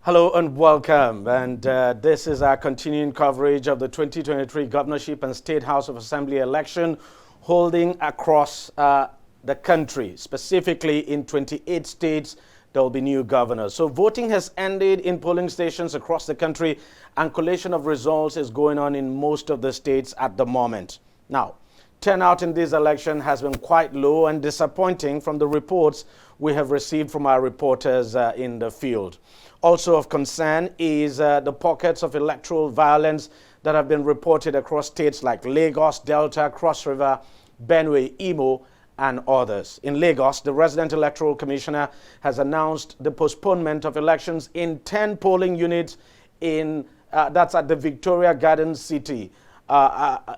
Hello and welcome. And this is our continuing coverage of the 2023 Governorship and State House of Assembly election holding across the country. Specifically in 28 states, there will be new governors. So voting has ended in polling stations across the country, and collation of results is going on in most of the states at the moment. Now, turnout in this election has been quite low and disappointing from the reports we have received from our reporters in the field. Also of concern is the pockets of electoral violence that have been reported across states like Lagos, Delta, Cross River, Benue, Imo, and others. In Lagos, the resident electoral commissioner has announced the postponement of elections in 10 polling units that's at the Victoria Garden City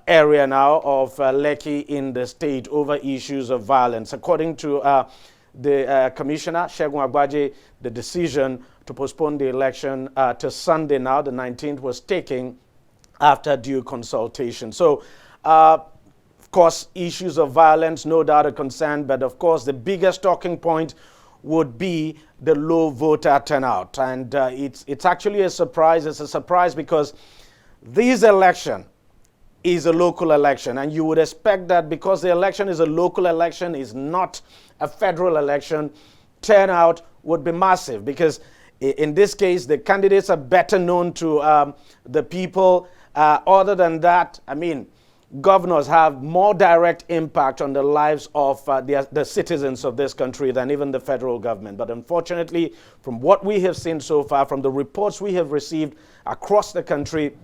area now of Lekki in the state over issues of violence. According to the commissioner, Segun Agbaje, the decision to postpone the election to Sunday now, the 19th, was taken after due consultation. So, of course, issues of violence, no doubt a concern, but of course the biggest talking point would be the low voter turnout. And it's actually a surprise. It's a surprise because this election is a local election, and you would expect that because the election is a local election, is not a federal election, turnout would be massive, because in this case the candidates are better known to the people. Other than that, I mean, governors have more direct impact on the lives of the citizens of this country than even the federal government. But unfortunately, from what we have seen so far, from the reports we have received across the country,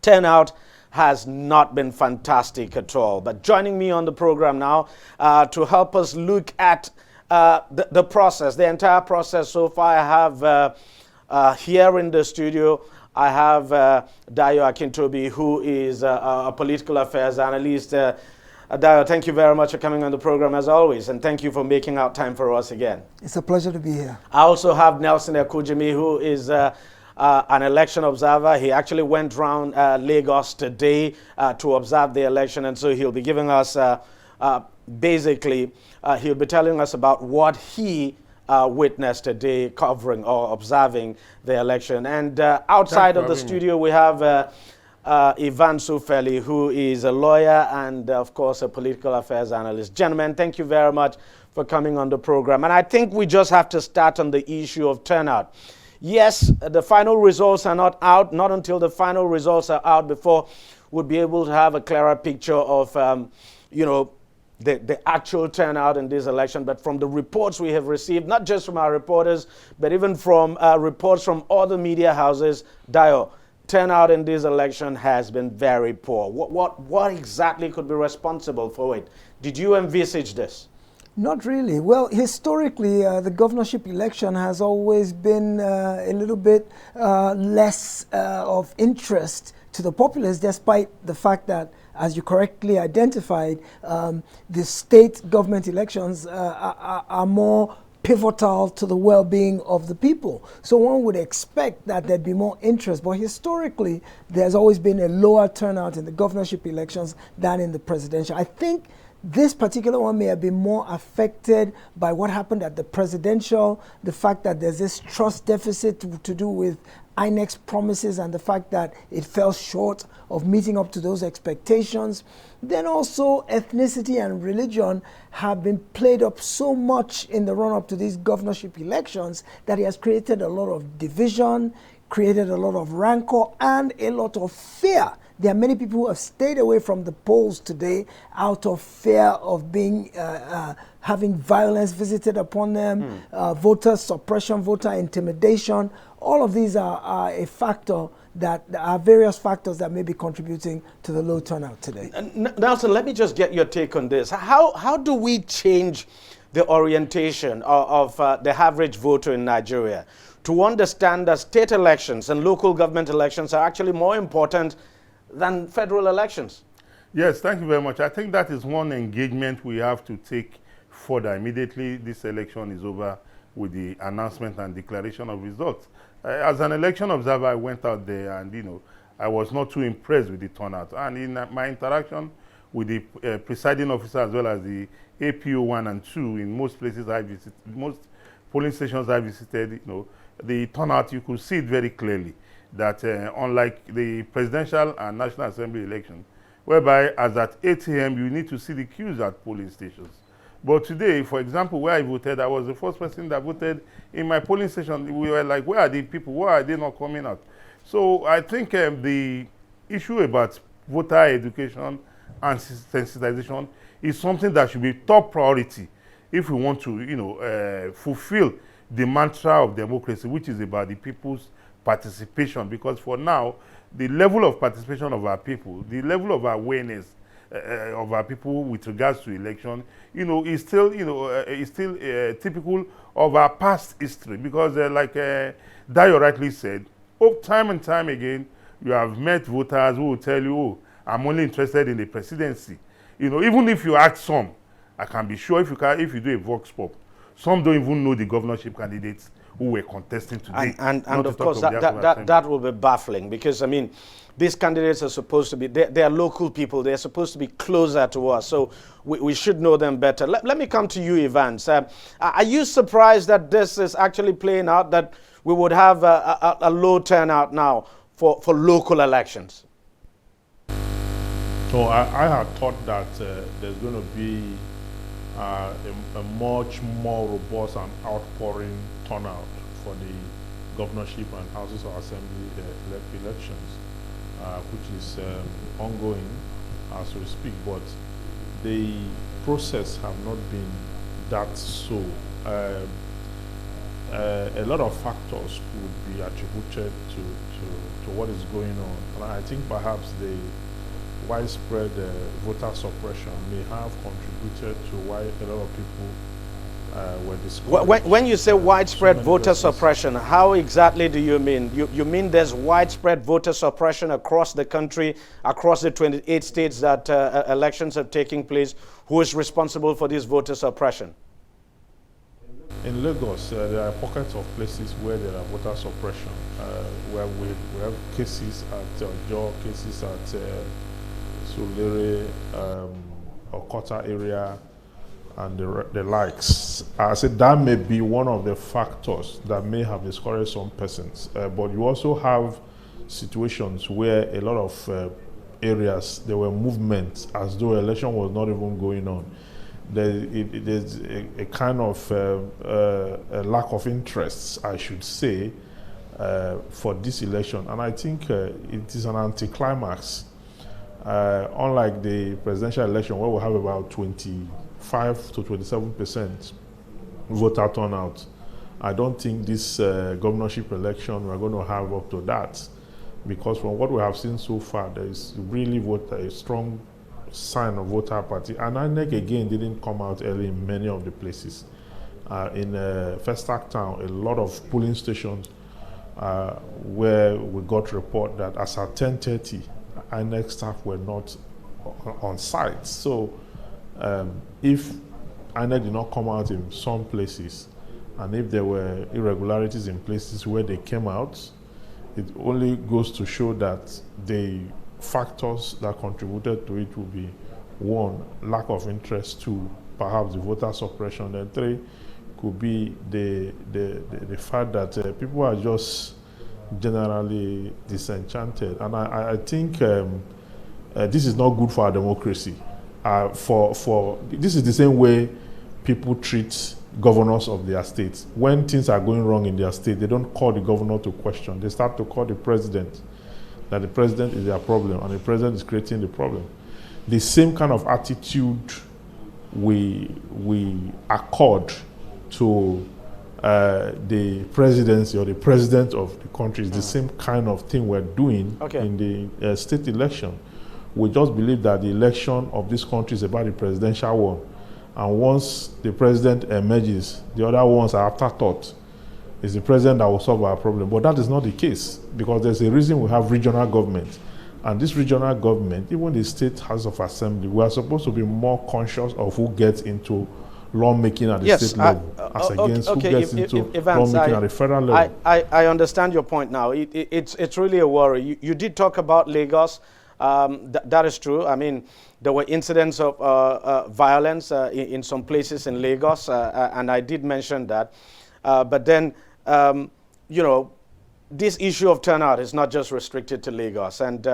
turnout has not been fantastic at all. But joining me on the program now to help us look at the process, the entire process so far, I have here in the studio, I have Dayo Akintobi, who is a political affairs analyst. Dayo, thank you very much for coming on the program as always, and thank you for making out time for us again. It's a pleasure to be here. I also have Nelson Ekujimi, who is an election observer. He actually went around Lagos today to observe the election, and so he'll be giving us, basically, he'll be telling us about what he witnessed today covering or observing the election. And outside of the studio, we have Ivan Sufeli, who is a lawyer and, of course, a political affairs analyst. Gentlemen, thank you very much for coming on the program. And I think we just have to start on the issue of turnout. Yes, the final results are not out. Not until the final results are out before we'll be able to have a clearer picture of, the actual turnout in this election. But from the reports we have received, not just from our reporters, but even from reports from other media houses, Dayo, turnout in this election has been very poor. What exactly could be responsible for it? Did you envisage this? Not really. Well, historically, the governorship election has always been a little bit less of interest to the populace, despite the fact that, as you correctly identified, the state government elections are more pivotal to the well-being of the people. So one would expect that there'd be more interest, but historically, there's always been a lower turnout in the governorship elections than in the presidential. I think this particular one may have been more affected by what happened at the presidential, the fact that there's this trust deficit to do with INEC's promises and the fact that it fell short of meeting up to those expectations. Then also ethnicity and religion have been played up so much in the run-up to these governorship elections that it has created a lot of division, created a lot of rancor and a lot of fear. There are many people who have stayed away from the polls today out of fear of being having violence visited upon them, voter suppression, voter intimidation. All of these are a factor that are various factors that may be contributing to the low turnout today. Nelson, let me just get your take on this. How do we change the orientation of the average voter in Nigeria to understand that state elections and local government elections are actually more important than federal elections? Yes, thank you very much. I think that is one engagement we have to take further immediately this election is over, with the announcement and declaration of results. As an election observer, I went out there and, I was not too impressed with the turnout. And in my interaction with the presiding officer as well as the APO 1 and 2 in most places I visited, most polling stations I visited, the turnout, you could see it very clearly that unlike the presidential and National Assembly election, whereby as at 8 a.m. you need to see the queues at polling stations. But today, for example, where I voted, I was the first person that voted in my polling station. We were like, where are the people? Why are they not coming out? So I think the issue about voter education and sensitization is something that should be top priority if we want to, fulfill the mantra of democracy, which is about the people's participation. Because for now, the level of participation of our people, the level of awareness of our people with regards to election, is still, typical of our past history. Because, like Dayo rightly said, time and time again, you have met voters who will tell you, oh, I'm only interested in the presidency. Even if you ask some, I can be sure if you do a vox pop, some don't even know the governorship candidates who were contesting today. And of course, that will be baffling because, I mean, these candidates are supposed to be, they're local people. They're supposed to be closer to us. So we should know them better. Let me come to you, Evans. Are you surprised that this is actually playing out, that we would have a low turnout now for local elections? So I had thought that there's going to be a much more robust and outpouring turnout for the governorship and houses of assembly elections, which is ongoing as we speak. But the process have not been that so. A lot of factors could be attributed to what is going on. And I think perhaps the widespread voter suppression may have contributed to why a lot of people were discouraged. When you say widespread voter suppression, how exactly do you mean? You mean there's widespread voter suppression across the country, across the 28 states that elections are taking place? Who is responsible for this voter suppression? In Lagos, there are pockets of places where there are voter suppression, where we have cases at Ojo, cases at Sulere, Okota area, and the likes. I said that may be one of the factors that may have discouraged some persons. But you also have situations where a lot of areas, there were movements as though election was not even going on. There's a kind of a lack of interest, I should say, for this election. And I think it is an anticlimax. Unlike the presidential election, where we have about 25 to 27% voter turnout, I don't think this governorship election we're going to have up to that, because from what we have seen so far, there is really a strong sign of voter apathy. And INEC again didn't come out early in many of the places. In Festac Town, a lot of polling stations where we got report that as at 10:30, INEC staff were not on site. So if INEC did not come out in some places, and if there were irregularities in places where they came out, it only goes to show that the factors that contributed to it will be, one, lack of interest, two, perhaps the voter suppression, and three, could be the fact that people are just generally disenchanted. And I think this is not good for our democracy. This is the same way people treat governors of their states. When things are going wrong in their state, they don't call the governor to question. They start to call the president, that the president is their problem and the president is creating the problem. The same kind of attitude we accord to the presidency or the president of the country is the same kind of thing we're doing in the state election. We just believe that the election of this country is about the presidential one. And once the president emerges, the other ones are afterthought. It's the president that will solve our problem. But that is not the case, because there's a reason we have regional government. And this regional government, even the state house of assembly, we are supposed to be more conscious of who gets into lawmaking at the state level as against who gets into lawmaking at the federal level. I understand your point now. It's really a worry. You did talk about Lagos. That is true. I mean, there were incidents of violence in some places in Lagos, and I did mention that. But then you know, this issue of turnout is not just restricted to Lagos. And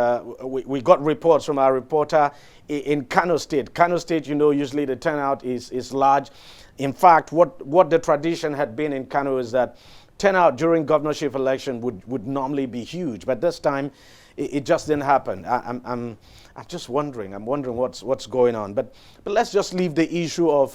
we got reports from our reporter in Kano State. Kano State, you know, usually the turnout is large. In fact, what the tradition had been in Kano is that turnout during governorship election would normally be huge. But this time, it just didn't happen. I'm just wondering. I'm wondering what's going on. But let's just leave the issue of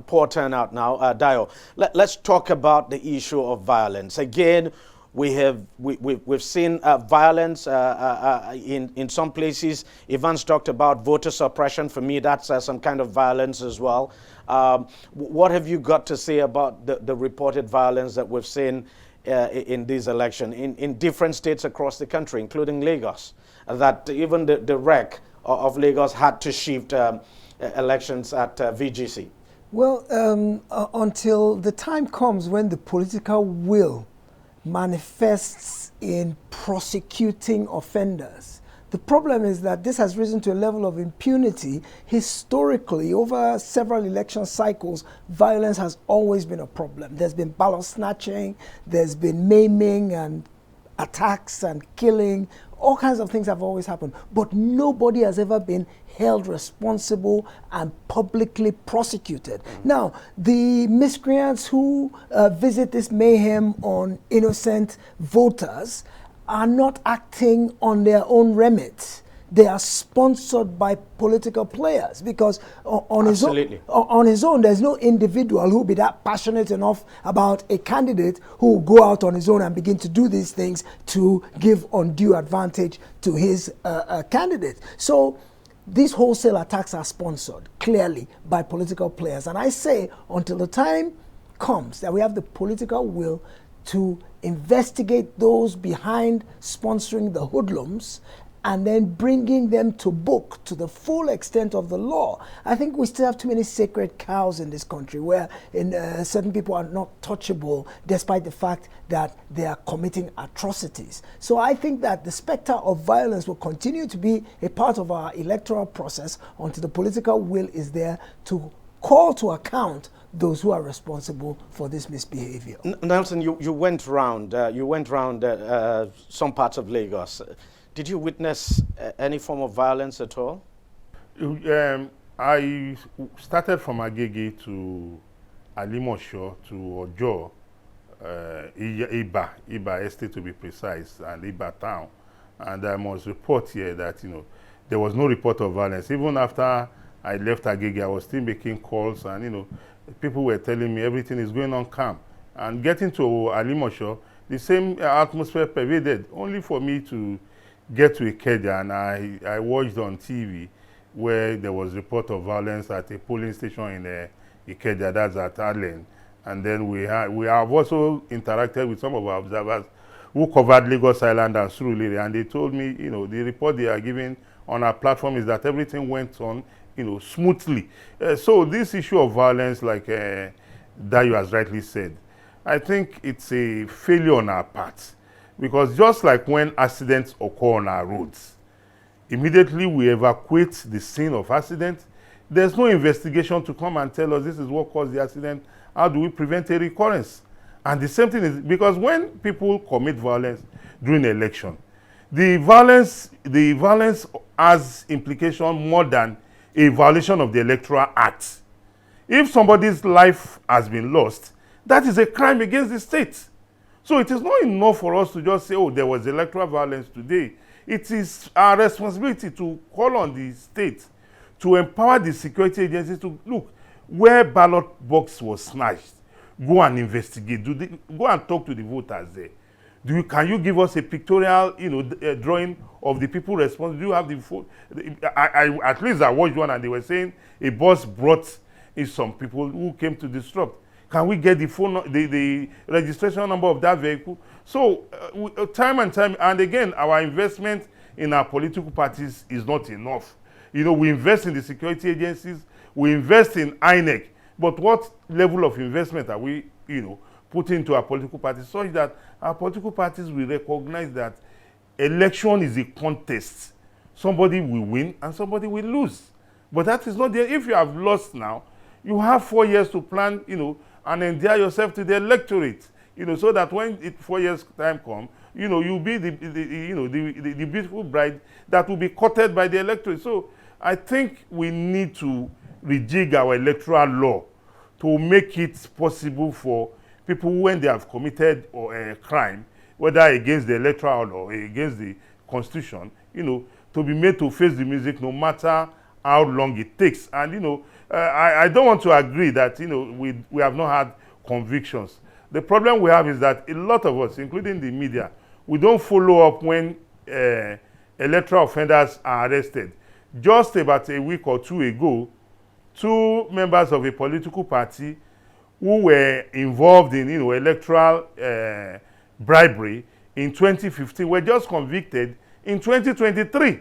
poor turnout now, Dio. Let's talk about the issue of violence. Again, we've seen violence in some places. Ivan's talked about voter suppression. For me, that's some kind of violence as well. What have you got to say about the reported violence that we've seen in this election in different states across the country, including Lagos? That even the REC of Lagos had to shift elections at VGC? Well, until the time comes when the political will manifests in prosecuting offenders. The problem is that this has risen to a level of impunity. Historically, over several election cycles, violence has always been a problem. There's been ballot snatching, there's been maiming and attacks and killing. All kinds of things have always happened, but nobody has ever been held responsible and publicly prosecuted. Now, the miscreants who visit this mayhem on innocent voters are not acting on their own remit. They are sponsored by political players, because on his own, there's no individual who will be that passionate enough about a candidate who will go out on his own and begin to do these things to give undue advantage to his candidate. So these wholesale attacks are sponsored clearly by political players. And I say, until the time comes that we have the political will to investigate those behind sponsoring the hoodlums and then bringing them to book to the full extent of the law. I think we still have too many sacred cows in this country where certain people are not touchable despite the fact that they are committing atrocities. So I think that the specter of violence will continue to be a part of our electoral process until the political will is there to call to account those who are responsible for this misbehavior. Nelson, you went round some parts of Lagos. Did you witness any form of violence at all? I started from Agege to Alimosho to Ojo, Iba Estate to be precise, and Iba Town. And I must report here that, there was no report of violence. Even after I left Agege, I was still making calls, and, people were telling me everything is going on calm. And getting to Alimosho, the same atmosphere pervaded, only for me to get to Ikeja, and I watched on TV where there was report of violence at a polling station in Ikeja, that's at Allen. And then we have also interacted with some of our observers who covered Lagos Island and Surulere, and they told me, the report they are giving on our platform is that everything went on, smoothly. So this issue of violence, like Dayo has rightly said, I think it's a failure on our part. Because just like when accidents occur on our roads, immediately we evacuate the scene of accident. There's no investigation to come and tell us this is what caused the accident. How do we prevent a recurrence? And the same thing is, because when people commit violence during an election, the violence has implication more than a violation of the Electoral Act. If somebody's life has been lost, that is a crime against the state. So it is not enough for us to just say, oh, there was electoral violence today. It is our responsibility to call on the state to empower the security agencies to look where ballot box was snatched. Go and investigate. Go and talk to the voters there. Can you give us a pictorial, drawing of the people responsible? Do you have the phone? At least I watched one, and they were saying a bus brought in some people who came to disrupt. Can we get the phone, the registration number of that vehicle? So time and time, and again, our investment in our political parties is not enough. We invest in the security agencies, we invest in INEC, but what level of investment are we, putting into our political parties such that our political parties will recognize that election is a contest. Somebody will win and somebody will lose. But that is not there. If you have lost now, you have 4 years to plan, and endear yourself to the electorate, so that when 4 years time come, you'll be the beautiful bride that will be courted by the electorate. So I think we need to rejig our electoral law to make it possible for people, when they have committed a crime, whether against the electoral law or against the constitution, to be made to face the music no matter how long it takes. And I don't want to agree that we have not had convictions. The problem we have is that a lot of us, including the media, we don't follow up when electoral offenders are arrested. Just about a week or two ago, 2 members of a political party who were involved in electoral bribery in 2015 were just convicted in 2023.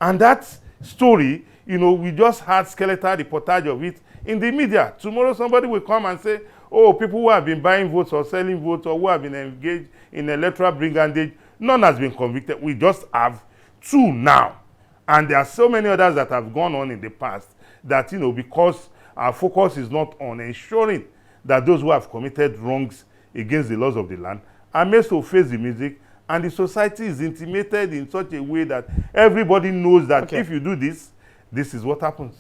And that story, we just had skeletal reportage of it in the media. Tomorrow somebody will come and say, oh, people who have been buying votes or selling votes or who have been engaged in electoral brigandage, none has been convicted. We just have 2 now. And there are so many others that have gone on in the past that, because our focus is not on ensuring that those who have committed wrongs against the laws of the land are made to face the music, and the society is intimated in such a way that everybody knows that if you do this, this is what happens.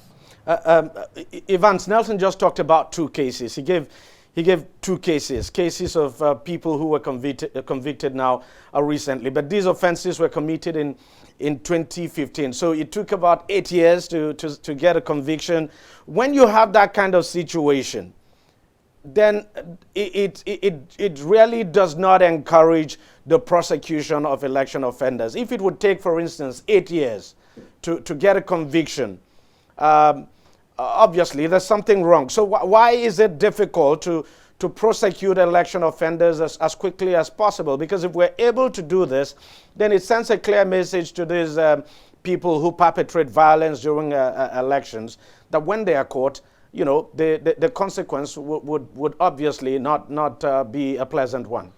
Evans, Nelson just talked about 2 cases. He gave 2 cases of people who were convicted now recently. But these offenses were committed in 2015. So it took about 8 years to get a conviction. When you have that kind of situation, then it really does not encourage the prosecution of election offenders. If it would take, for instance, 8 years to get a conviction, obviously there's something wrong. So why is it difficult to prosecute election offenders as quickly as possible? Because if we're able to do this, then it sends a clear message to these people who perpetrate violence during elections that when they are caught, the consequence would obviously not be a pleasant one.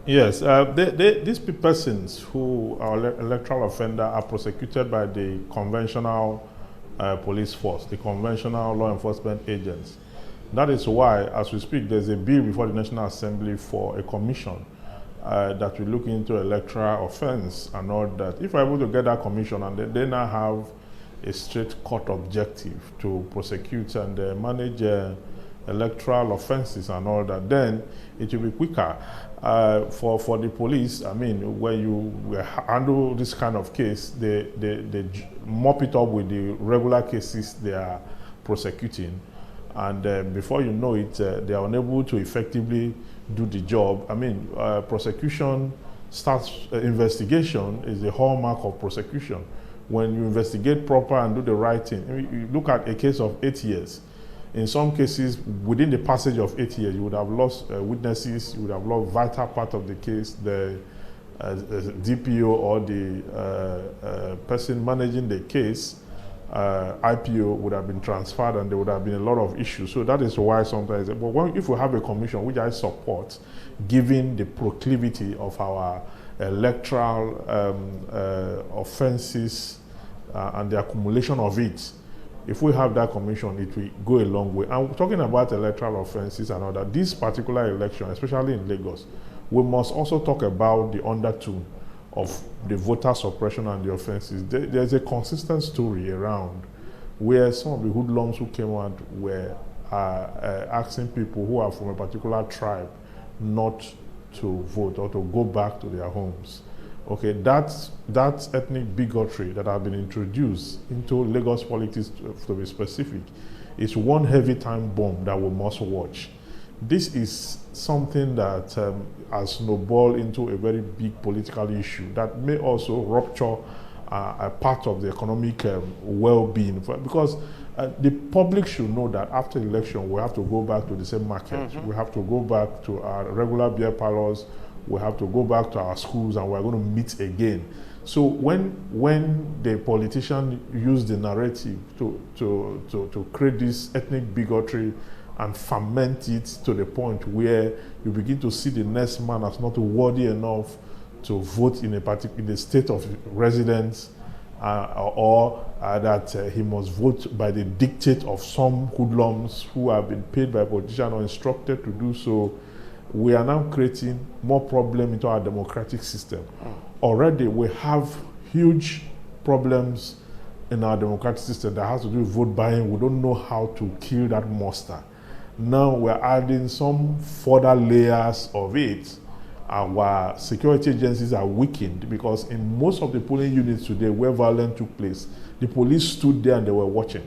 Yes, these persons who are electoral offender are prosecuted by the conventional police force, the conventional law enforcement agents. That is why, as we speak, there's a bill before the National Assembly for a commission that will look into electoral offense and all that. If we're able to get that commission and they now have a straight court objective to prosecute and manage electoral offenses and all that, then it will be quicker for the police. I mean, when you handle this kind of case, they mop it up with the regular cases they are prosecuting, and before you know it, they are unable to effectively do the job. I mean, prosecution starts, investigation is the hallmark of prosecution. When you investigate proper and do the right thing, I mean, you look at a case of 8 years. In some cases, within the passage of 8 years, you would have lost witnesses, you would have lost vital part of the case. The DPO or the person managing the case, IPO, would have been transferred, and there would have been a lot of issues. So that is why sometimes, but if we have a commission, which I support, given the proclivity of our electoral offenses and the accumulation of it, if we have that commission, it will go a long way. And talking about electoral offenses and all that, this particular election, especially in Lagos, we must also talk about the undertone of the voter suppression and the offenses. There's a consistent story around where some of the hoodlums who came out were asking people who are from a particular tribe not to vote or to go back to their homes. Okay, that's ethnic bigotry that have been introduced into Lagos politics, to be specific, is one heavy time bomb that we must watch. This is something that has snowballed into a very big political issue that may also rupture a part of the economic well-being, because the public should know that after election we have to go back to the same market. We have to go back to our regular beer parlors. We have to go back to our schools, and we're going to meet again. So when the politician use the narrative to create this ethnic bigotry and ferment it to the point where you begin to see the next man as not worthy enough to vote in a particular state of residence, that he must vote by the dictate of some hoodlums who have been paid by politicians or instructed to do so. We are now creating more problem into our democratic system. Already we have huge problems in our democratic system that has to do with vote buying. We don't know how to kill that monster. Now we're adding some further layers of it. Our security agencies are weakened because in most of the polling units today where violence took place, the police stood there and they were watching.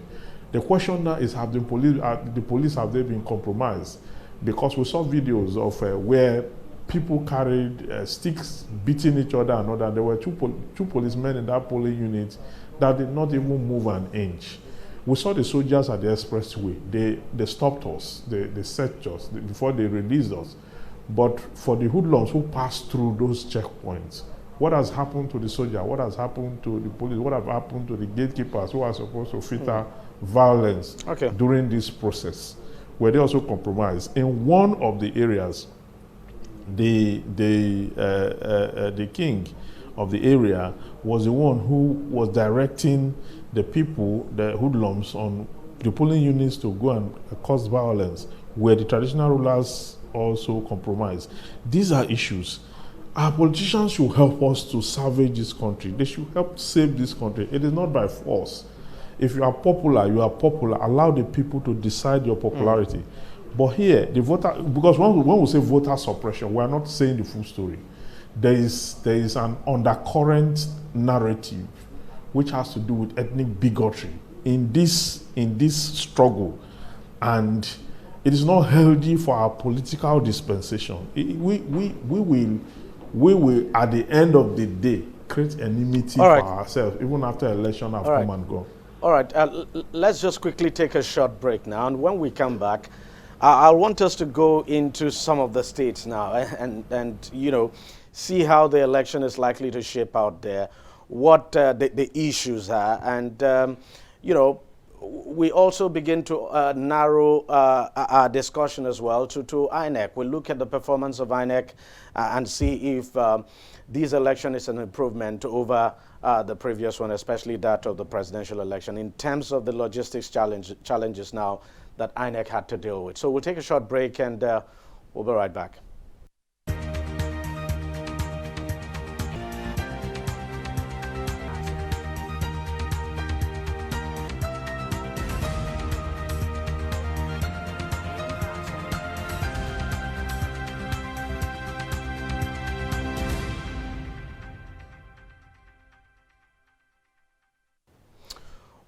The question now is, have the police have they been compromised? Because we saw videos of where people carried sticks beating each other and all that. There were two policemen in that polling unit that did not even move an inch. We saw the soldiers at the expressway. They stopped us, they searched us before they released us. But for the hoodlums who passed through those checkpoints, what has happened to the soldier? What has happened to the police? What has happened to the gatekeepers who are supposed to filter violence during this process? Were they also compromised? In one of the areas, the king of the area was the one who was directing the people, the hoodlums, on the polling units to go and cause violence, where the traditional rulers also compromised. These are issues. Our politicians should help us to salvage this country. They should help save this country. It is not by force. If you are popular, you are popular. Allow the people to decide your popularity. But here, the voter, because when we say voter suppression, we are not saying the full story. There is an undercurrent narrative which has to do with ethnic bigotry in this struggle, and it is not healthy for our political dispensation. We will at the end of the day create enmity for ourselves, even after election have come and gone. All right, let's just quickly take a short break now, and when we come back, I want us to go into some of the states now and you know, see how the election is likely to shape out there, what the issues are, and you know, we also begin to narrow our discussion as well to INEC. We'll look at the performance of INEC and see if this election is an improvement over the previous one, especially that of the presidential election, in terms of the logistics challenges now that INEC had to deal with. So we'll take a short break and we'll be right back.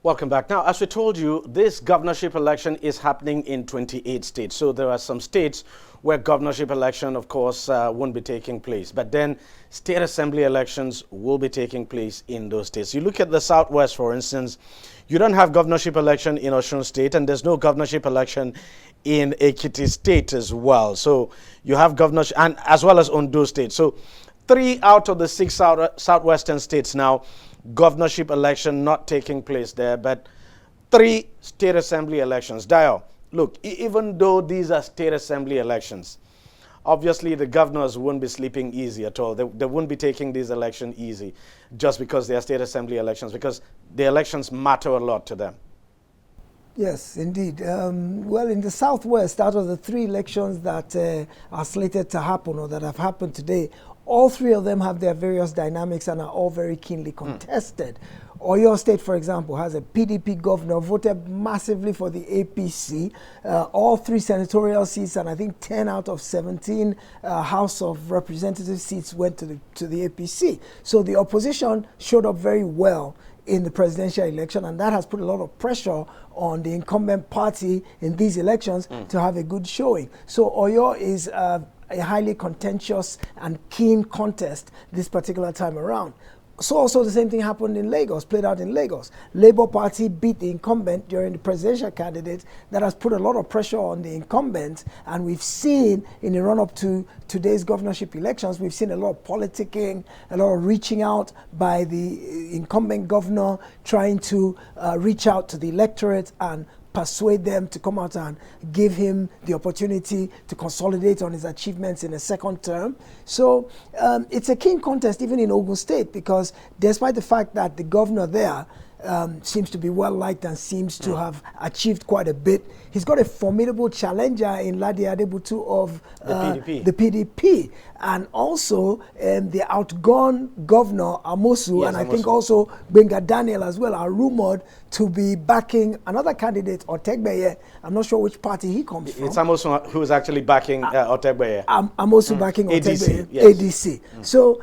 Welcome back. Now, as we told you, this governorship election is happening in 28 states. So there are some states where governorship election, of course, won't be taking place. But then state assembly elections will be taking place in those states. You look at the Southwest, for instance, you don't have governorship election in Osun State, and there's no governorship election in Ekiti State as well. So you have governorship, and as well as Ondo State. So 3 out of the 6 southwestern states now, governorship election not taking place there, but 3 state assembly elections. Dio, look, even though these are state assembly elections, obviously the governors won't be sleeping easy at all. They won't be taking these elections easy just because they are state assembly elections, because the elections matter a lot to them. Yes, indeed. Well, in the Southwest, out of the 3 elections that are slated to happen or that have happened today, all 3 of them have their various dynamics and are all very keenly contested. Oyo State, for example, has a PDP governor, voted massively for the APC. All 3 senatorial seats, and I think 10 out of 17 House of Representative seats went to the APC. So the opposition showed up very well in the presidential election, and that has put a lot of pressure on the incumbent party in these elections to have a good showing. So Oyo is a highly contentious and keen contest this particular time around. So also the same thing happened in Lagos, played out in Lagos. Labour Party beat the incumbent during the presidential candidate. That has put a lot of pressure on the incumbent, and we've seen in the run-up to today's governorship elections, we've seen a lot of politicking, a lot of reaching out by the incumbent governor, trying to reach out to the electorate and persuade them to come out and give him the opportunity to consolidate on his achievements in a second term. So it's a keen contest even in Ogun State, because despite the fact that the governor there seems to be well liked and seems to have achieved quite a bit, he's got a formidable challenger in Ladi Adebutu of the PDP, and also the outgone governor Amosu, yes, and I Amosu. think also Benga Daniel as well are rumored to be backing another candidate, Otegbeye. I'm not sure which party he comes from. It's Amosu who is actually backing Otegbeye. Amosu backing ADC, Otegbeye, yes. ADC. So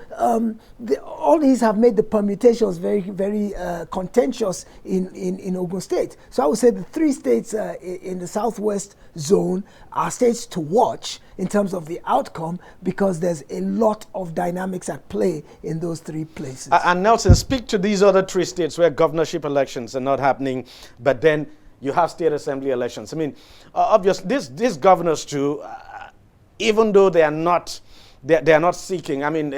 all these have made the permutations very, very contentious in Ogun State. So I would say the three states in the southwest zone are states to watch in terms of the outcome, because there's a lot of dynamics at play in those three places. And Nelson, speak to these other three states where governorship elections are not happening, but then you have state assembly elections. I mean, obviously, these governors too, even though they are not seeking, I mean,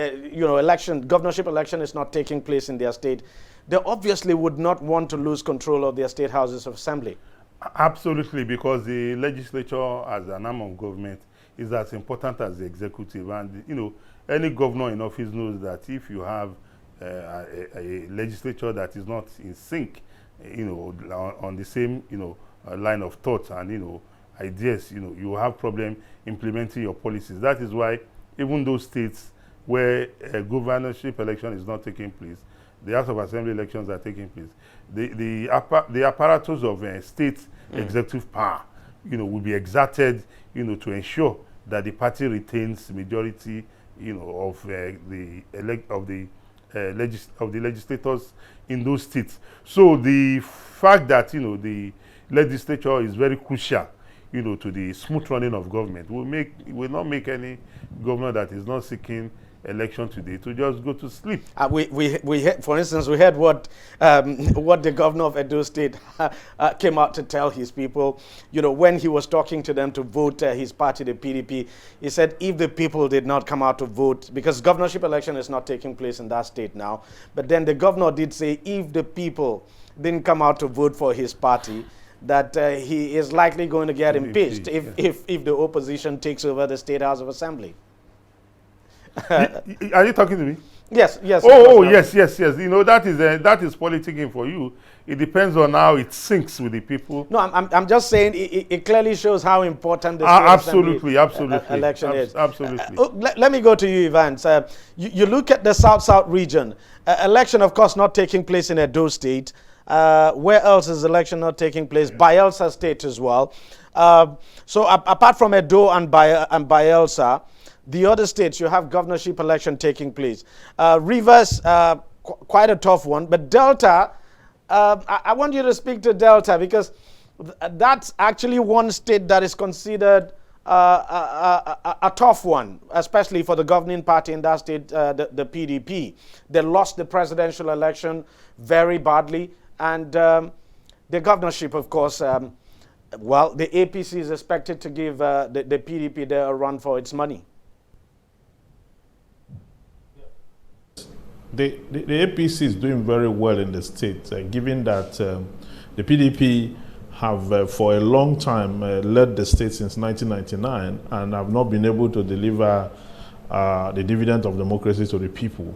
governorship election is not taking place in their state, they obviously would not want to lose control of their state houses of assembly. Absolutely, because the legislature as an arm of government is as important as the executive. And, any governor in office knows that if you have a legislature that is not in sync, on the same, line of thought and, ideas, you have problem implementing your policies. That is why even those states where a governorship election is not taking place, the House of Assembly elections are taking place, the apparatus of state executive power, will be exerted, to ensure that the party retains majority, of the legislators in those states. So the fact that the legislature is very crucial, to the smooth running of government will not make any governor that is not seeking election today to just go to sleep. For instance, we heard what the governor of Edo State came out to tell his people. When he was talking to them to vote his party, the PDP, he said if the people did not come out to vote, because governorship election is not taking place in that state now, but then the governor did say if the people didn't come out to vote for his party, that he is likely going to get impeached if the opposition takes over the State House of Assembly. Are you talking to me? Yes. Yes. That is politicking for you. It depends on how it syncs with the people. No, I'm just saying it clearly shows how important the absolutely election is. Absolutely. Let me go to you, Ivan. You look at the South region. Election, of course, not taking place in Edo State. Where else is election not taking place? Bayelsa State as well. So apart from Edo and Bayelsa, the other states, you have governorship election taking place. Rivers, quite a tough one. But Delta, I want you to speak to Delta, because that's actually one state that is considered a tough one, especially for the governing party in that state, the PDP. They lost the presidential election very badly. And the governorship, of course, the APC is expected to give the PDP there a run for its money. The APC is doing very well in the state, given that the PDP have for a long time led the state since 1999 and have not been able to deliver the dividend of democracy to the people.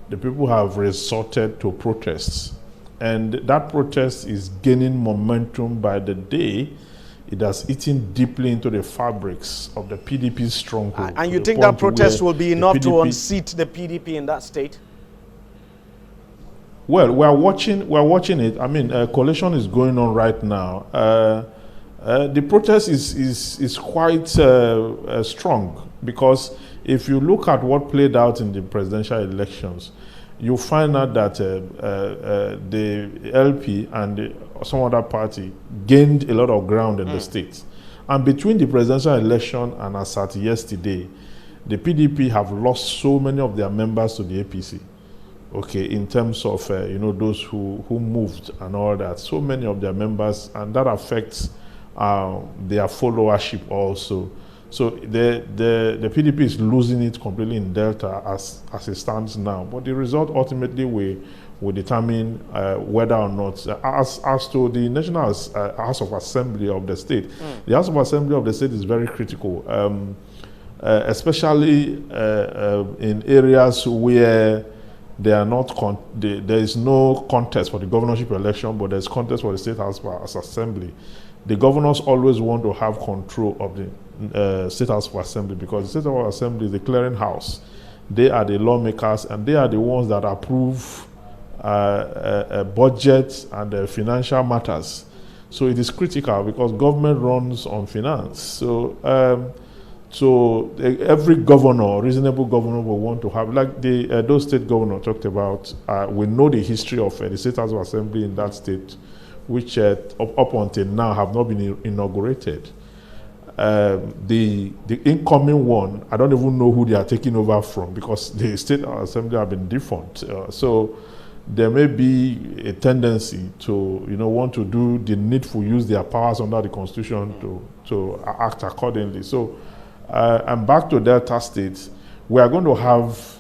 The people have resorted to protests, and that protest is gaining momentum by the day. It has eaten deeply into the fabrics of the PDP's stronghold. And you think that protest will be enough to unseat the PDP in that state? Well, we're watching it. I mean, a coalition is going on right now. The protest is quite strong, because if you look at what played out in the presidential elections, you find out that the LP and some other party gained a lot of ground in the state. And between the presidential election and as at yesterday, the PDP have lost so many of their members to the APC. Okay, in terms of those who moved and all that, so many of their members, and that affects their followership also. So the PDP is losing it completely in Delta as it stands now. But the result ultimately will determine whether or not, as to the National House of Assembly of the state, the House of Assembly of the state is very critical, especially in areas where they are not there is no contest for the governorship election, but there's contest for the state house of assembly. The governors always want to have control of the state house of assembly, because the state house of assembly is the clearing house. They are the lawmakers, and they are the ones that approve budgets and financial matters. So it is critical because government runs on finance. So every governor, reasonable governor, will want to have, like the Edo State governor talked about, we know the history of the State House of Assembly in that state, which up until now have not been inaugurated. The incoming one, I don't even know who they are taking over from, because the State Assembly have been defunct. So there may be a tendency to, want to do the needful, use their powers under the Constitution to act accordingly. So. And back to Delta State, we are going to have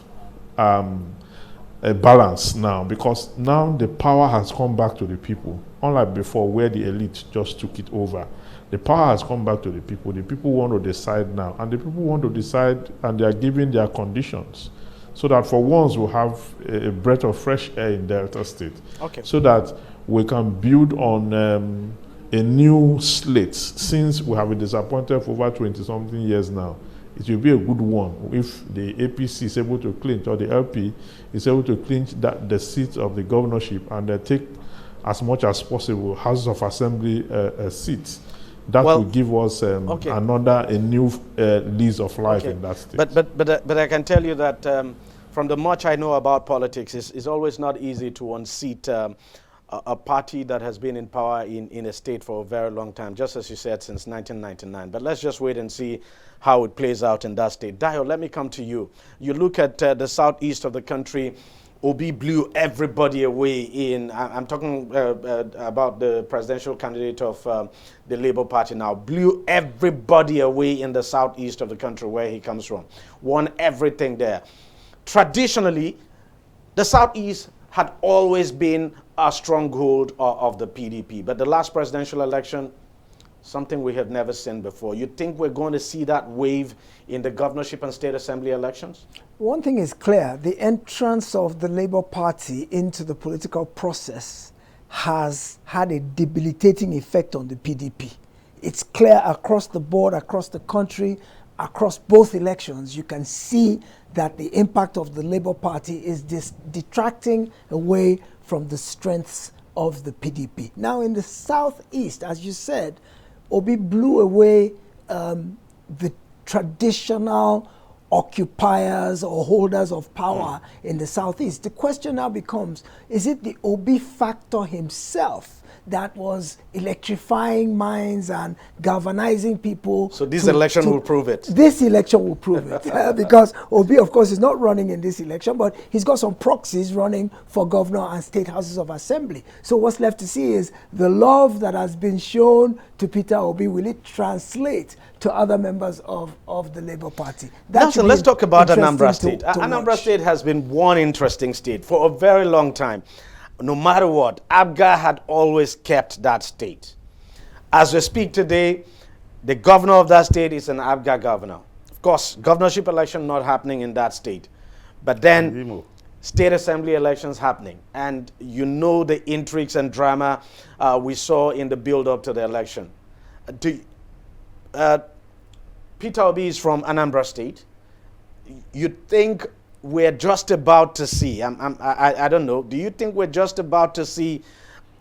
a balance now, because now the power has come back to the people, unlike before where the elite just took it over. The power has come back to the people. The people want to decide now, and the people want to decide, and they are giving their conditions, so that for once we'll have a breath of fresh air in Delta State, so that we can build on a new slate. Since we have been disappointed for over 20-something years now, it will be a good one if the APC is able to clinch, or the LP is able to clinch the seat of the governorship, and take as much as possible House of Assembly seats. That will give us a new lease of life in that state. But I can tell you that from the much I know about politics, it's always not easy to unseat a party that has been in power in a state for a very long time, just as you said, since 1999. But let's just wait and see how it plays out in that state. Dio, let me come to you. You look at the southeast of the country. Obi blew everybody away I'm talking about the presidential candidate of the Labour Party now, blew everybody away in the southeast of the country where he comes from, won everything there. Traditionally, the southeast had always been a stronghold of the PDP. But the last presidential election, something we have never seen before. You think we're going to see that wave in the governorship and state assembly elections? One thing is clear. The entrance of the Labour Party into the political process has had a debilitating effect on the PDP. It's clear across the board, across the country, across both elections. You can see that the impact of the Labour Party is detracting away from the strengths of the PDP. Now in the southeast, as you said, Obi blew away the traditional occupiers or holders of power in the southeast. The question now becomes, is it the Obi factor himself that was electrifying minds and galvanizing people? So this election will prove it. This election will prove it. Because Obi, of course, is not running in this election, but he's got some proxies running for governor and state houses of assembly. So what's left to see is the love that has been shown to Peter Obi, will it translate to other members of the Labour Party? Nelson, let's talk about Anambra State. Anambra State has been one interesting state for a very long time. No matter what, ABGA had always kept that state. As we speak today, the governor of that state is an ABGA governor. Of course, governorship election not happening in that state. But then state assembly elections happening. And you know the intrigues and drama we saw in the build-up to the election. Peter Obi is from Anambra State. You think we're just about to see, I don't know, do you think we're just about to see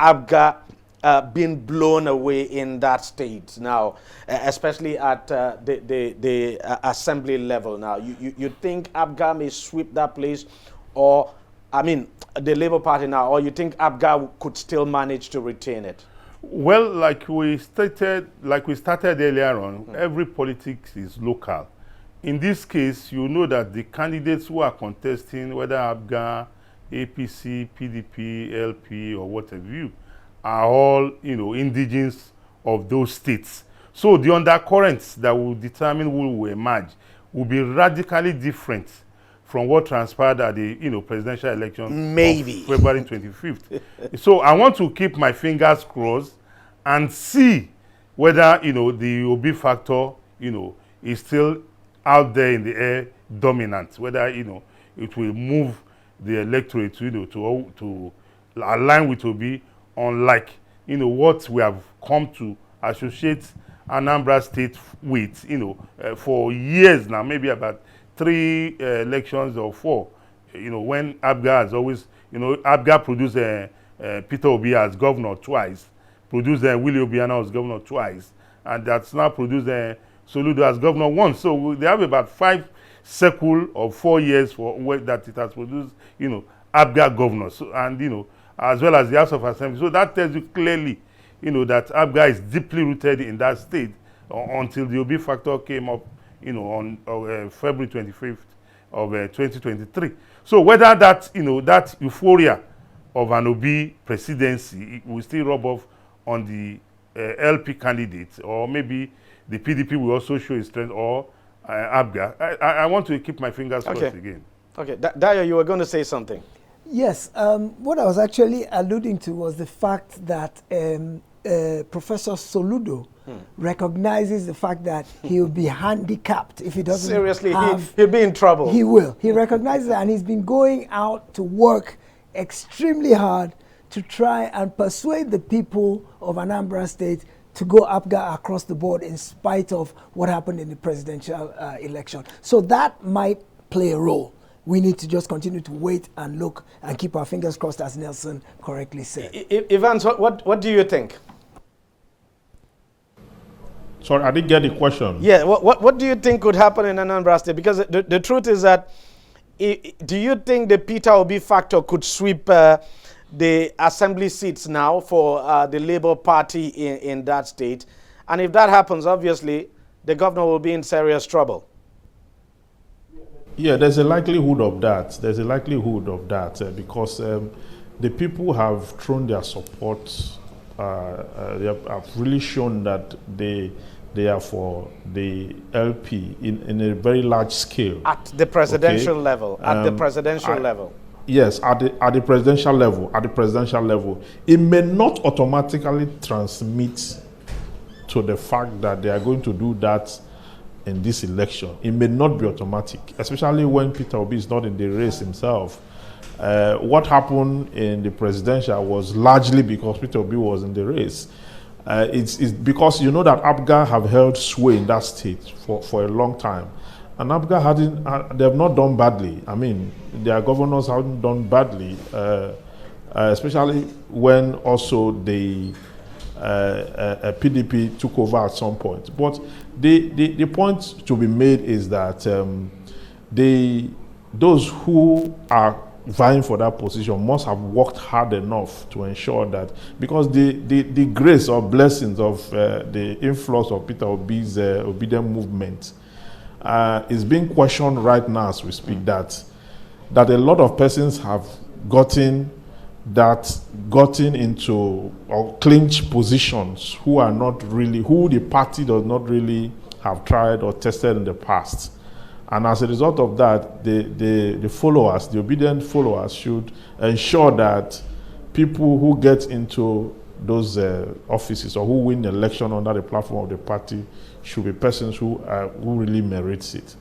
ABGA being blown away in that state now, especially at the assembly level now? You think ABGA may sweep that place, or, I mean, the Labour Party now, or you think ABGA could still manage to retain it? Well, like we started earlier on, every politics is local. In this case, you know that the candidates who are contesting, whether ABGA, APC, PDP, LP, or whatever, are all, indigenes of those states. So the undercurrents that will determine who will emerge will be radically different from what transpired at the presidential election Maybe. of February 25th. So I want to keep my fingers crossed and see whether the Obi factor is still out there in the air dominant, whether it will move the electorate to align with Obi, unlike what we have come to associate Anambra State with for years now, maybe about 3 elections or 4, when Abga has always, Abga produced Peter Obi as governor twice, produced Willie Obiano as governor twice, and that's now produced Soludo as governor once. So they have about 5 cycle of 4 years for that it has produced, Abga governors, so, and as well as the House of Assembly. So that tells you clearly, that Abga is deeply rooted in that state until the Obi factor came up, on February 25th of 2023. So whether that, that euphoria of an Obi presidency will still rub off on the LP candidates, or maybe the PDP will also show its strength, or Abga. I want to keep my fingers crossed again. Okay, Dayo, you were going to say something. Yes, what I was actually alluding to was the fact that Professor Soludo recognizes the fact that he will be handicapped if he doesn't. Seriously, he'll be in trouble. He will. He recognizes that, and he's been going out to work extremely hard to try and persuade the people of Anambra State to go Abga across the board in spite of what happened in the presidential election. So that might play a role. We need to just continue to wait and look and keep our fingers crossed, as Nelson correctly said. Evans, what do you think? Sorry, I didn't get the question. Yeah, what do you think could happen in Anambra State? Because the truth is that, do you think the Peter Obi factor could sweep the assembly seats now for the Labour Party in that state? And if that happens, obviously, the governor will be in serious trouble. Yeah, there's a likelihood of that. There's a likelihood of that because the people have thrown their support. They have really shown that they are for the LP in a very large scale. At the presidential level. At the presidential level. Yes, at the presidential level. At the presidential level, it may not automatically transmit to the fact that they are going to do that in this election. It may not be automatic, especially when Peter Obi is not in the race himself. What happened in the presidential was largely because Peter Obi was in the race. It's because you know that Abga have held sway in that state for a long time. And Abga they have not done badly. I mean, their governors haven't done badly, especially when also the PDP took over at some point. But the point to be made is that those who are vying for that position must have worked hard enough to ensure that, because the grace or blessings of the influence of Peter Obi's obedient movement is being questioned right now as we speak, that a lot of persons have gotten into or clinched positions who the party does not really have tried or tested in the past. And as a result of that, the followers, the obedient followers, should ensure that people who get into those offices or who win the election under the platform of the party should be persons who really merits it.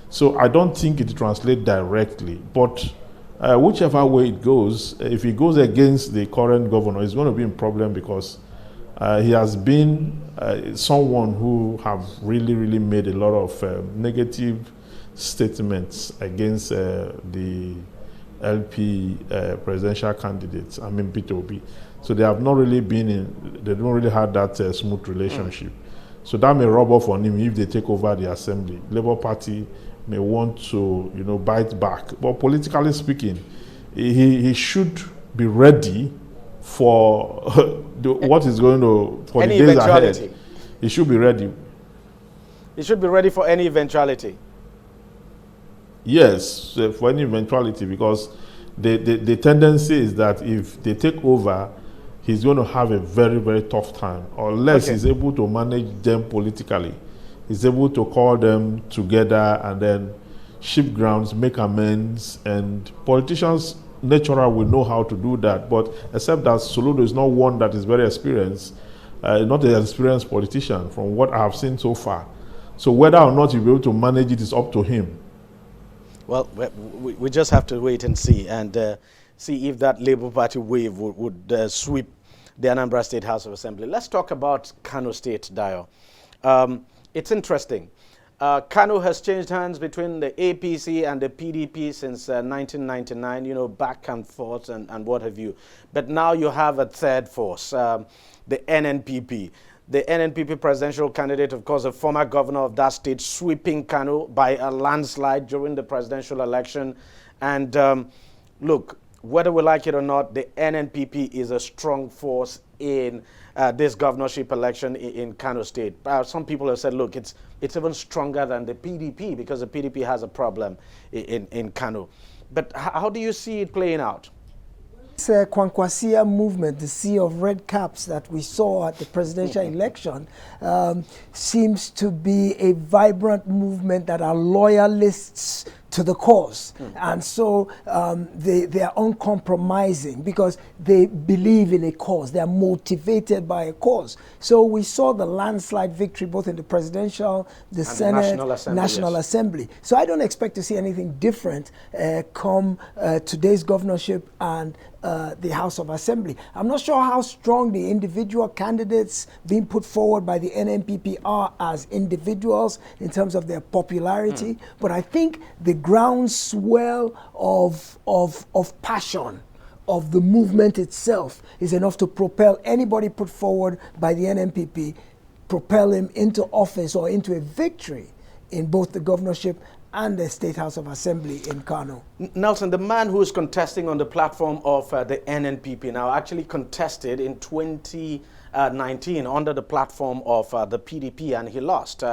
So I don't think it translates directly, but whichever way it goes, if it goes against the current governor, it's going to be a problem because he has been someone who have really made a lot of negative statements against the LP presidential candidates, I mean Peter Obi. So they have not really they don't really have that smooth relationship. So that may rub off on him if they take over the assembly. Labour Party may want to, bite back. But politically speaking, he should be ready for what is going to, for any the days eventuality. ahead. He should be ready. He should be ready for any eventuality. Yes, for any eventuality, because the tendency is that if they take over, he's going to have a very tough time, unless he's able to manage them politically. He's able to call them together and then shift grounds, make amends, and politicians naturally will know how to do that. But except that Soludo is not one that is very experienced, not an experienced politician from what I have seen so far. So whether or not he'll be able to manage it is up to him. Well, we just have to wait and see, see if that Labour Party wave would sweep the Anambra State House of Assembly. Let's talk about Kano State, Dio. It's interesting. Kano has changed hands between the APC and the PDP since 1999, you know, back and forth and what have you. But now you have a third force, the NNPP. The NNPP presidential candidate, of course, the former governor of that state, sweeping Kano by a landslide during the presidential election. And look, whether we like it or not, the NNPP is a strong force in this governorship election in Kano State. Some people have said, look, it's even stronger than the PDP because the PDP has a problem in Kano. But how do you see it playing out? This Kwankwasia movement, the sea of red caps that we saw at the presidential election, seems to be a vibrant movement that are loyalists to the cause. And so they are uncompromising because they believe in a cause. They are motivated by a cause. So we saw the landslide victory both in the presidential, the Senate, National Assembly. So I don't expect to see anything different come today's governorship and the House of Assembly. I'm not sure how strong the individual candidates being put forward by the NNPP are as individuals in terms of their popularity, but I think the groundswell of passion of the movement itself is enough to propel anybody put forward by the NNPP, propel him into office or into a victory in both the governorship and the State House of Assembly in Kano. Nelson, the man who is contesting on the platform of the NNPP now actually contested in 2019 under the platform of the PDP, and he lost.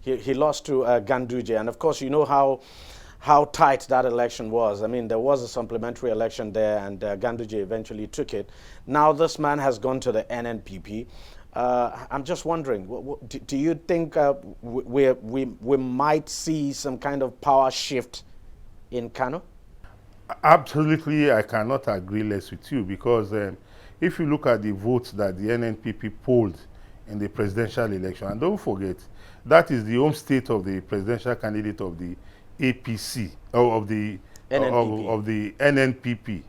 He lost to Ganduje, and of course you know how tight that election was. I mean, there was a supplementary election there, and Ganduje eventually took it. Now this man has gone to the NNPP. I'm just wondering, do you think we might see some kind of power shift in Kano? Absolutely, I cannot agree less with you because if you look at the votes that the NNPP polled in the presidential election, and don't forget, that is the home state of the presidential candidate of the APC, or of the NNPP.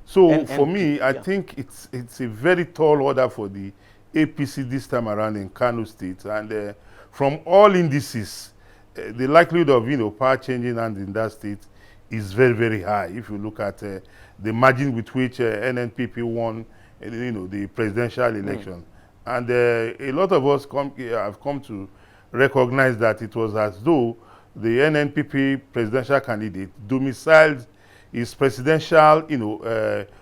So NNPP, for me, I think it's a very tall order for the APC this time around in Kano State, and from all indices, the likelihood of power changing hands in that state is very, very high. If you look at the margin with which NNPP won, the presidential election, and a lot of us have come to recognize that it was as though the NNPP presidential candidate domiciled his presidential,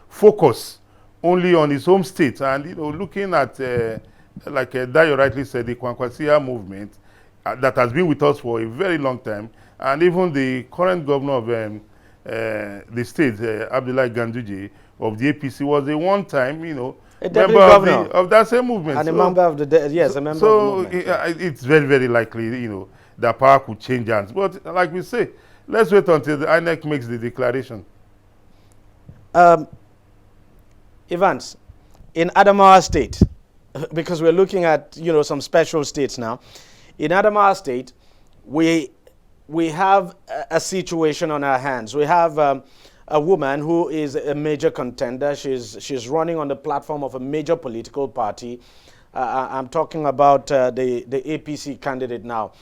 focus only on his home state, and looking at like Dayo rightly said, the Kwankwasia movement that has been with us for a very long time, and even the current governor of the state, Abdullahi Ganduje of the APC, was a one-time, a member of that same movement, and a member of the yes, a member so of the movement. It's very, very likely, that power could change hands. But like we say, let's wait until the INEC makes the declaration. Evans, in Adamawa State, because we're looking at some special states now. In Adamawa State, we have a situation on our hands. We have a woman who is a major contender. She's running on the platform of a major political party. I'm talking about the APC candidate now.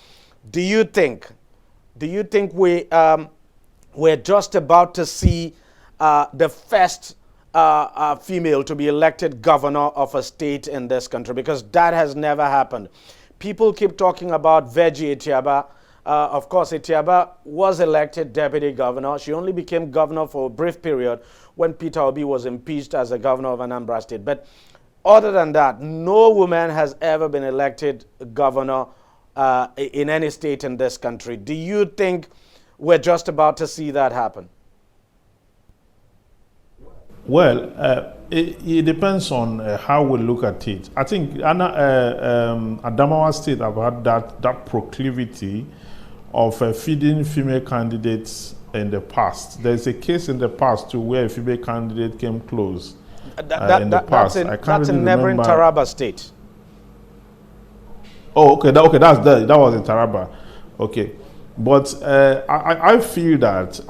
Do you think we're just about to see the first female to be elected governor of a state in this country? Because that has never happened. People keep talking about Virgie Etiaba. Of course, Etiaba was elected deputy governor. She only became governor for a brief period when Peter Obi was impeached as the governor of Anambra State. But other than that, no woman has ever been elected governor in any state in this country. Do you think we're just about to see that happen? Well, it depends on how we look at it. I think Adamawa State have had that proclivity of feeding female candidates in the past. There's a case in the past too where a female candidate came close in the past. That's in neighboring Taraba State. Oh, okay. That was in Taraba. Okay, but I feel that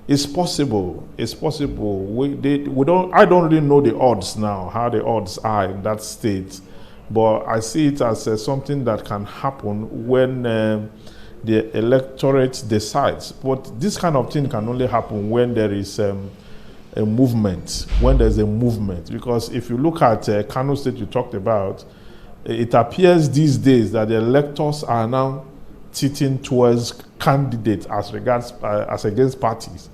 it's possible. It's possible. We don't. I don't really know the odds now. How the odds are in that state, but I see it as something that can happen when the electorate decides. But this kind of thing can only happen when there is a movement. When there's a movement, because if you look at Kano State you talked about, it appears these days that the electors are now tilting towards candidates as against parties.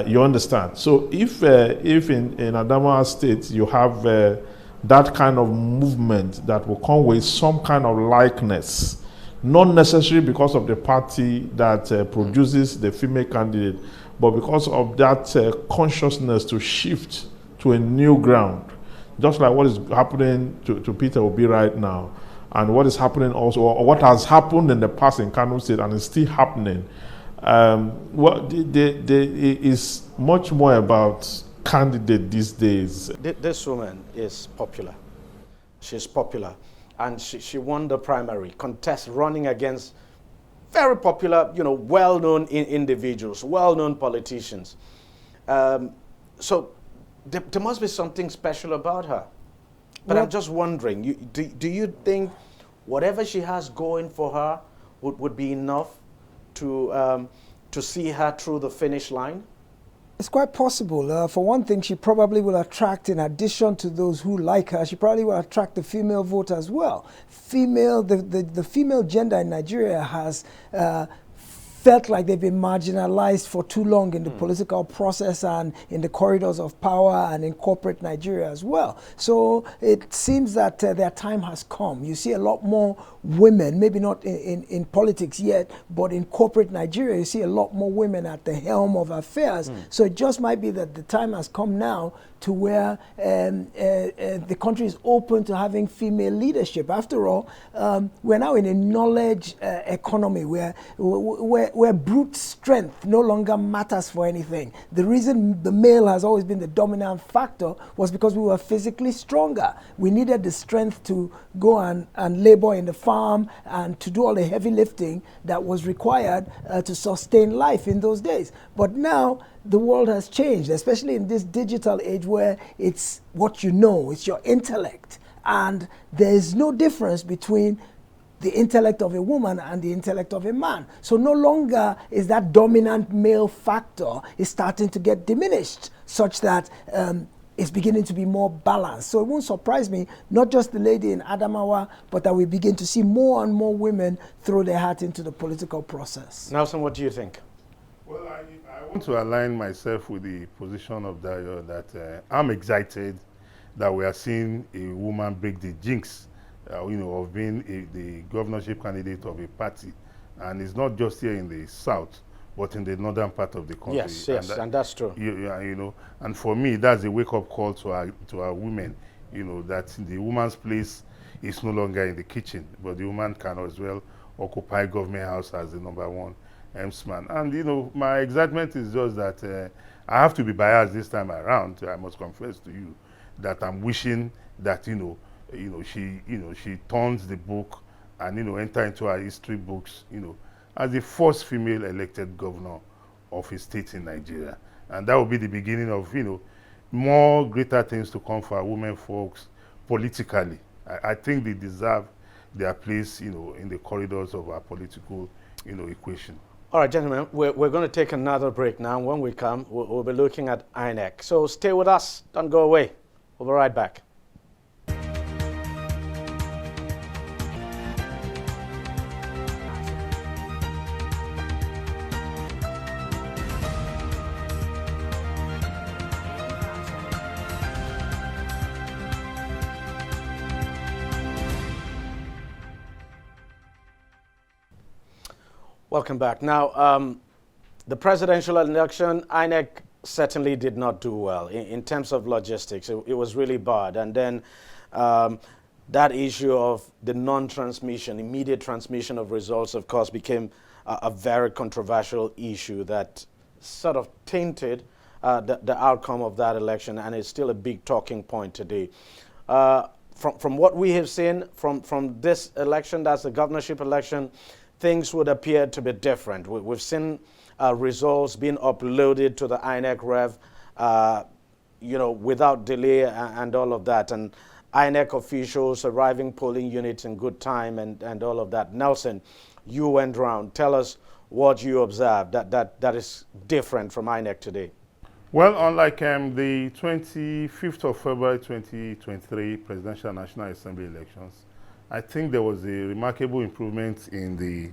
You understand? So if in Adamawa State you have that kind of movement that will come with some kind of likeness, not necessarily because of the party that produces the female candidate, but because of that consciousness to shift to a new ground, just like what is happening to Peter Obi right now, and what is happening also, or what has happened in the past in Kano State and is still happening. It is much more about candidate these days. This woman is popular. She's popular. And she won the primary contest running against very popular, well-known individuals, well-known politicians. So there must be something special about her. But I'm just wondering, do you think whatever she has going for her would be enough to see her through the finish line? It's quite possible. For one thing, she probably will attract, in addition to those who like her, she probably will attract the female vote as well. The female gender in Nigeria has felt like they've been marginalized for too long in the political process and in the corridors of power and in corporate Nigeria as well. So it seems that their time has come. You see a lot more women, maybe not in politics yet, but in corporate Nigeria, you see a lot more women at the helm of affairs. So it just might be that the time has come now to where the country is open to having female leadership. After all, we're now in a knowledge economy where brute strength no longer matters for anything. The reason the male has always been the dominant factor was because we were physically stronger. We needed the strength to go and labor in the farm and to do all the heavy lifting that was required to sustain life in those days. But now, the world has changed, especially in this digital age where it's what you know, it's your intellect. And there's no difference between the intellect of a woman and the intellect of a man. So no longer is that dominant male factor is starting to get diminished, such that it's beginning to be more balanced. So it won't surprise me, not just the lady in Adamawa, but that we begin to see more and more women throw their hat into the political process. Nelson, what do you think? Well, I want to align myself with the position of Dayo that I'm excited that we are seeing a woman break the jinx, of being the governorship candidate of a party. And it's not just here in the south, but in the northern part of the country. Yes, and that's true. And for me, that's a wake-up call to our women, that the woman's place is no longer in the kitchen, but the woman can as well occupy government house as the number one man. And my excitement is just that I have to be biased this time around. I must confess to you that I'm wishing that she turns the book and enter into our history books as the first female elected governor of a state in Nigeria. And that will be the beginning of more greater things to come for our women folks politically. I think they deserve their place in the corridors of our political equation. All right, gentlemen, we're going to take another break now. When we come, we'll be looking at INEC. So stay with us. Don't go away. We'll be right back. Welcome back. Now, the presidential election, INEC certainly did not do well in terms of logistics. It was really bad. And then that issue of the non-transmission, immediate transmission of results, of course, became a very controversial issue that sort of tainted the outcome of that election, and it's still a big talking point today. From what we have seen from this election, that's the governorship election, things would appear to be different. We've seen results being uploaded to the INEC Rev, without delay and all of that, and INEC officials arriving polling units in good time and all of that. Nelson, you went round. Tell us what you observed that is different from INEC today. Well, unlike the 25th of February 2023 Presidential National Assembly elections, I think there was a remarkable improvement in the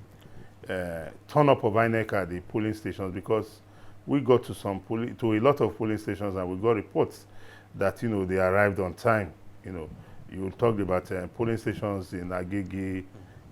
turn-up of INEC at the polling stations, because we got to a lot of polling stations and we got reports that they arrived on time. You talked about polling stations in Agege,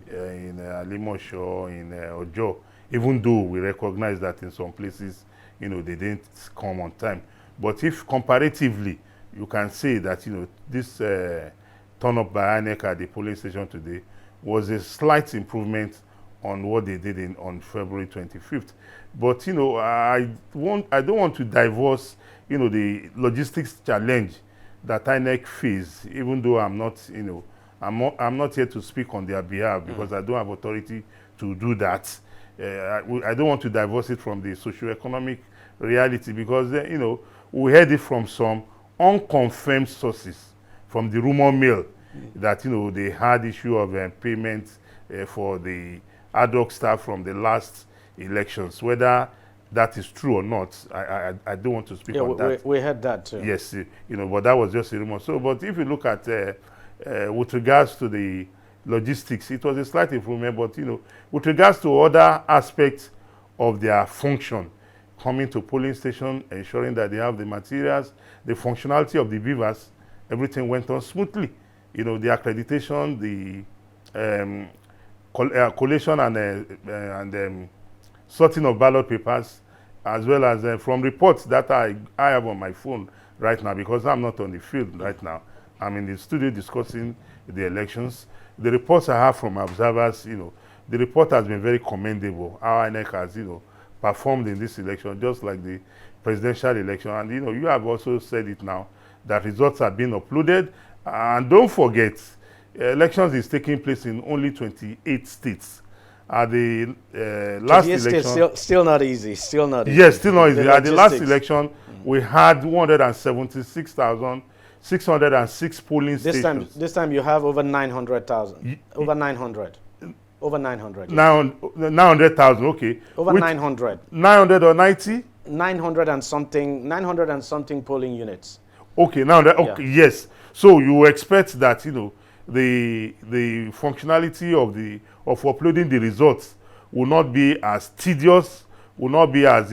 in Alimosho, in Ojo, even though we recognize that in some places they didn't come on time. But if comparatively, you can say that, this turn up by INEC at the polling station today was a slight improvement on what they did on February 25th. But, I don't want to divorce, the logistics challenge that INEC face, even though I'm not, I'm not here to speak on their behalf, because I don't have authority to do that. I don't want to divorce it from the socioeconomic reality, because we heard it from some unconfirmed sources from the rumor mill that they had issue of payment for the ad hoc staff from the last elections. Whether that is true or not, I don't want to speak on that. We heard that too. Yes, but that was just a rumor. So, but if you look at with regards to the logistics, it was a slight improvement. But with regards to other aspects of their function, coming to polling station, ensuring that they have the materials, the functionality of the beavers, everything went on smoothly. The accreditation, the collation and sorting of ballot papers, as well as from reports that I have on my phone right now, because I'm not on the field right now. I'm in the studio discussing the elections. The reports I have from observers, the report has been very commendable. Our INEC has, performed in this election, just like the presidential election. And, you have also said it now, that results are being uploaded. And don't forget, elections is taking place in only 28 states. At the last election, still not easy. Still not easy. Yes, still not easy. At the last election, we had 176,606 polling stations. This time you have over 900,000. Over 900. Over 900. Yes. 900,000. Okay. Over 900. 900 or 90? 900 and something polling units. Okay. Now that, okay. Yeah. Yes. So you expect that the functionality of uploading the results will not be as tedious, will not be as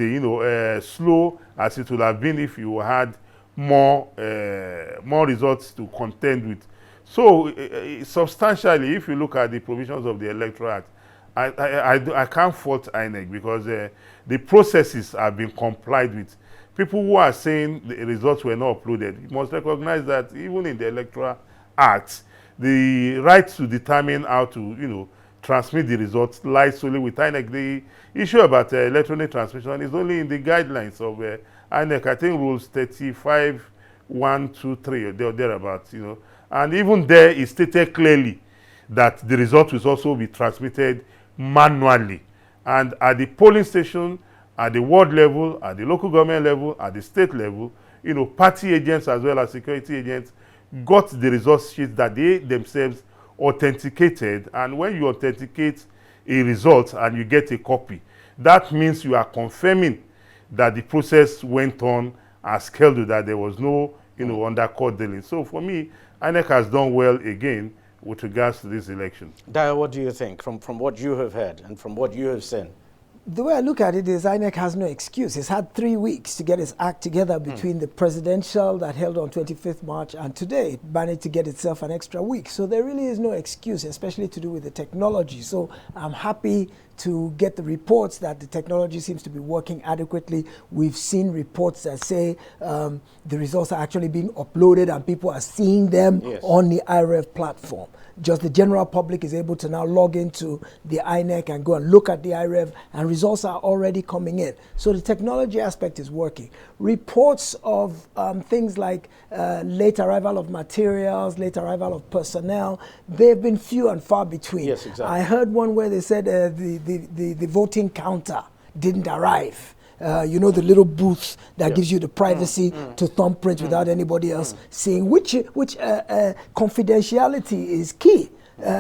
slow as it would have been if you had more results to contend with. So substantially, if you look at the provisions of the Electoral Act, I can't fault INEC, because the processes have been complied with. People who are saying the results were not uploaded, you must recognize that even in the Electoral Act, the right to determine how to transmit the results lies solely with INEC. The issue about electronic transmission is only in the guidelines of INEC. I think rules 35, 1, 2, 3, or thereabouts, And even there, it stated clearly that the result will also be transmitted manually. And at the polling station, at the ward level, at the local government level, at the state level, party agents as well as security agents got the result sheets that they themselves authenticated. And when you authenticate a result and you get a copy, that means you are confirming that the process went on as scheduled, that there was no undercourt dealing. So for me, INEC has done well again with regards to this election. Daya, what do you think from what you have heard and from what you have seen? The way I look at it is INEC has no excuse. It's had 3 weeks to get its act together between the presidential that held on 25th March and today. It managed to get itself an extra week. So there really is no excuse, especially to do with the technology. So I'm happy to get the reports that the technology seems to be working adequately. We've seen reports that say the results are actually being uploaded and people are seeing them on the IREV platform. Just the general public is able to now log into the INEC and go and look at the IREV, and results are already coming in. So the technology aspect is working. Reports of things like late arrival of materials, late arrival of personnel, they've been few and far between. Yes, exactly. I heard one where they said the voting counter didn't arrive. You know, the little booth that gives you the privacy to thumbprint without anybody else seeing, which confidentiality is key.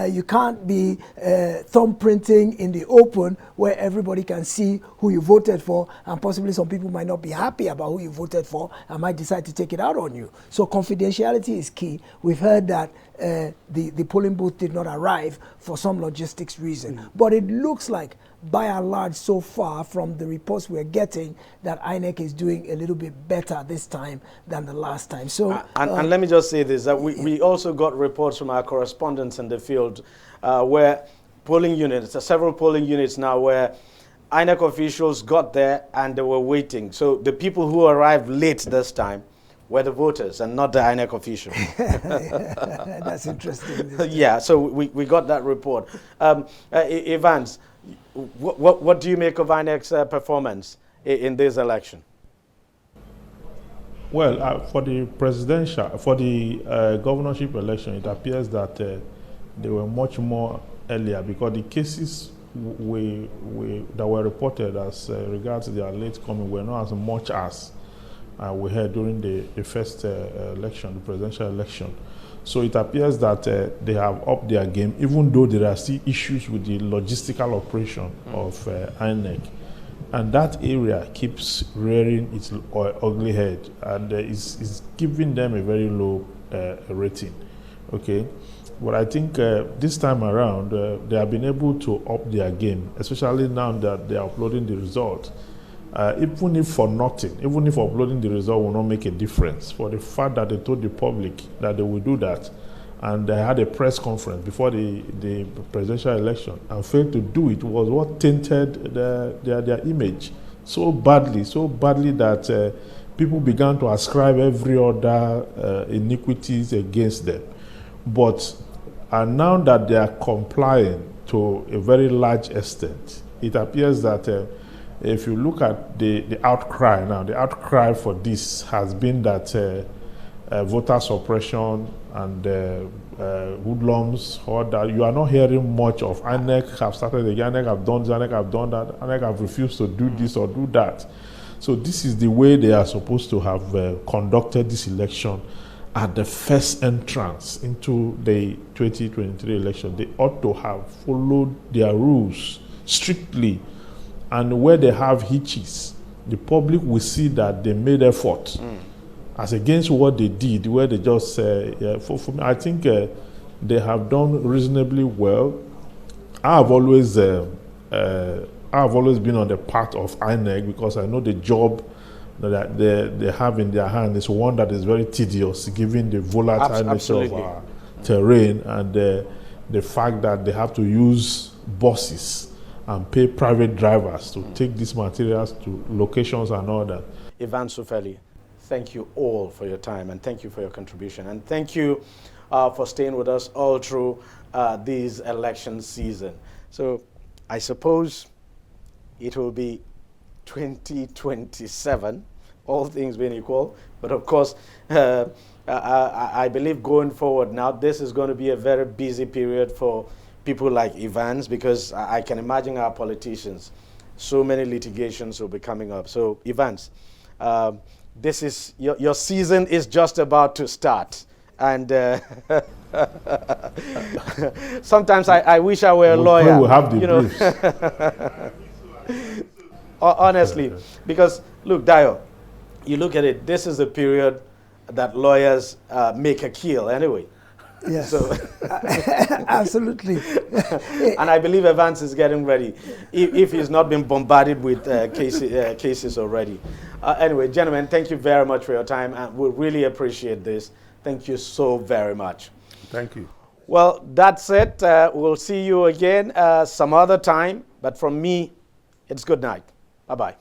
You can't be thumbprinting in the open where everybody can see who you voted for, and possibly some people might not be happy about who you voted for and might decide to take it out on you. So confidentiality is key. We've heard that the polling booth did not arrive for some logistics reason, but it looks like, by and large, so far from the reports we're getting, that INEC is doing a little bit better this time than the last time. So, and let me just say this, that we also got reports from our correspondents in the field where polling units, several polling units now, where INEC officials got there and they were waiting. So the people who arrived late this time were the voters and not the INEC officials. that's interesting. Yeah, so we got that report. Evans, what do you make of INEC's performance in this election? Well, for the governorship election, it appears that they were much more earlier, because the cases that were reported as regards their late coming were not as much as we had during the first election, the presidential election. So it appears that they have upped their game, even though there are still issues with the logistical operation of INEC. And that area keeps rearing its ugly head, and is giving them a very low rating. Okay, but I think this time around, they have been able to up their game, especially now that they are uploading the result. Even if for nothing, even if uploading the result will not make a difference, for the fact that they told the public that they will do that, and they had a press conference before the presidential election and failed to do it, was what tainted their image so badly that people began to ascribe every other iniquities against them. But now that they are complying to a very large extent, it appears that if you look at the outcry now, the outcry for this has been that voter suppression and hoodlums, or that you are not hearing much of. INEC have started again, INEC have done this, INEC have done that, INEC have refused to do this or do that. So this is the way they are supposed to have conducted this election at the first entrance into the 2023 election. They ought to have followed their rules strictly. And where they have hitches, the public will see that they made effort as against what they did, where they just for me, I think they have done reasonably well. I have always been on the part of INEC, because I know the job that they have in their hand is one that is very tedious, given the volatile nature of our terrain, and the fact that they have to use buses and pay private drivers to take these materials to locations and all that. Evans Sufeli, thank you all for your time, and thank you for your contribution, and thank you for staying with us all through this election season. So I suppose it will be 2027, all things being equal, but of course I believe going forward now, this is going to be a very busy period for people like Evans, because I can imagine our politicians, so many litigations will be coming up. So Evans, this is your season is just about to start, and sometimes I wish I were a lawyer. We'll have the briefs. Honestly, because look, Dio, you look at it. This is a period that lawyers make a kill anyway. Yes, so absolutely. And I believe Evans is getting ready, if he's not been bombarded with cases already. Anyway, gentlemen, thank you very much for your time, and we really appreciate this. Thank you so very much. Thank you. Well, that's it. We'll see you again some other time. But from me, it's good night. Bye-bye.